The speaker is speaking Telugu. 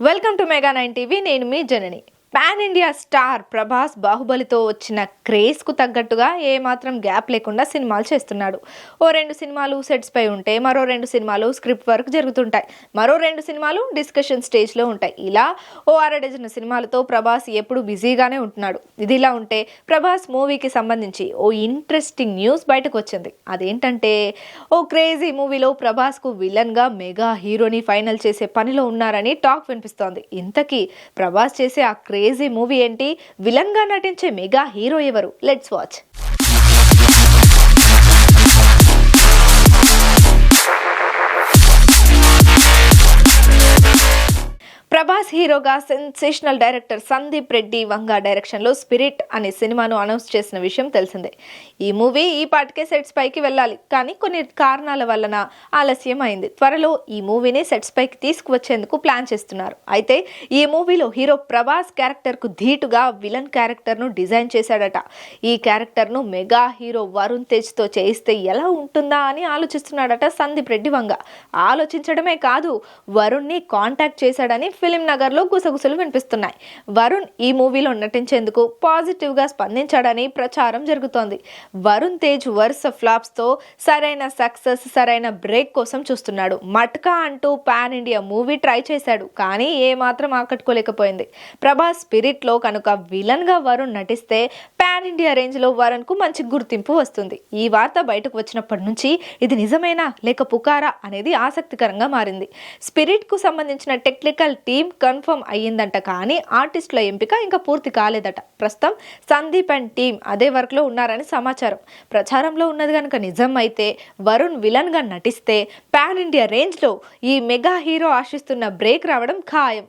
Welcome to mega 9 TV. నేను మీ జనని. పాన్ ఇండియా స్టార్ ప్రభాస్ బాహుబలితో వచ్చిన క్రేజ్కు తగ్గట్టుగా ఏమాత్రం గ్యాప్ లేకుండా సినిమాలు చేస్తున్నాడు. ఓ 2 సినిమాలు సెట్స్ పై ఉంటే మరో 2 సినిమాలు స్క్రిప్ట్ వర్క్ జరుగుతుంటాయి. మరో 2 సినిమాలు డిస్కషన్ స్టేజ్లో ఉంటాయి. ఇలా ఓ 6 సినిమాలతో ప్రభాస్ ఎప్పుడు బిజీగానే ఉంటున్నాడు. ఇదిలా ఉంటే ప్రభాస్ మూవీకి సంబంధించి ఓ ఇంట్రెస్టింగ్ న్యూస్ బయటకు వచ్చింది. అదేంటంటే ఓ క్రేజీ మూవీలో ప్రభాస్కు విలన్గా మెగా హీరోని ఫైనల్ చేసే పనిలో ఉన్నారని టాక్ వినిపిస్తోంది. ఇంతకీ ప్రభాస్ చేసే ఆ క్రేజీ మూవీ ఏంటి? విలన్ గా నటించే మెగా హీరో ఎవరు? Let's watch. ప్రభాస్ హీరోగా సెన్సేషనల్ డైరెక్టర్ సందీప్ రెడ్డి వంగా డైరెక్షన్లో స్పిరిట్ అనే సినిమాను అనౌన్స్ చేసిన విషయం తెలిసిందే. ఈ మూవీ ఈ పాటికే సెట్స్ పైకి వెళ్ళాలి, కానీ కొన్ని కారణాల వలన ఆలస్యం అయింది. త్వరలో ఈ మూవీని సెట్స్ పైకి తీసుకువచ్చేందుకు ప్లాన్ చేస్తున్నారు. అయితే ఈ మూవీలో హీరో ప్రభాస్ క్యారెక్టర్కు ధీటుగా విలన్ క్యారెక్టర్ను డిజైన్ చేశాడట. ఈ క్యారెక్టర్ను మెగా హీరో వరుణ్ తేజ్తో చేయిస్తే ఎలా ఉంటుందా అని ఆలోచిస్తున్నాడట సందీప్ రెడ్డి వంగ. ఆలోచించడమే కాదు, వరుణ్ని కాంటాక్ట్ చేశాడని ఫిలిం నగర్ లో గుసగుసలు వినిపిస్తున్నాయి. వరుణ్ ఈ మూవీలో నటించేందుకు పాజిటివ్ గా స్పందించాడని ప్రచారం జరుగుతోంది. వరుణ్ తేజ్ వరుస ఫ్లాప్స్ తో సరైన సక్సెస్, సరైన బ్రేక్ కోసం చూస్తున్నాడు. మట్కా అంటూ పాన్ ఇండియా మూవీ ట్రై చేశాడు, కానీ ఏమాత్రం ఆకట్టుకోలేకపోయింది. ప్రభాస్ స్పిరిట్ లో కనుక విలన్ గా వరుణ్ నటిస్తే పాన్ ఇండియా రేంజ్ లో వరుణ్ కు మంచి గుర్తింపు వస్తుంది. ఈ వార్త బయటకు వచ్చినప్పటి నుంచి ఇది నిజమేనా లేక పుకారా అనేది ఆసక్తికరంగా మారింది. స్పిరిట్ కు సంబంధించిన టెక్నికల్ టీమ్ కన్ఫర్మ్ అయ్యిందంట, కానీ ఆర్టిస్టుల ఎంపిక ఇంకా పూర్తి కాలేదట. ప్రస్తుతం సందీప్ అండ్ టీమ్ అదే వర్క్ లో ఉన్నారని సమాచారం. ప్రచారంలో ఉన్నది కనుక నిజం అయితే వరుణ్ విలన్ గా నటిస్తే పాన్ ఇండియా రేంజ్ లో ఈ మెగా హీరో ఆశిస్తున్న బ్రేక్ రావడం ఖాయం.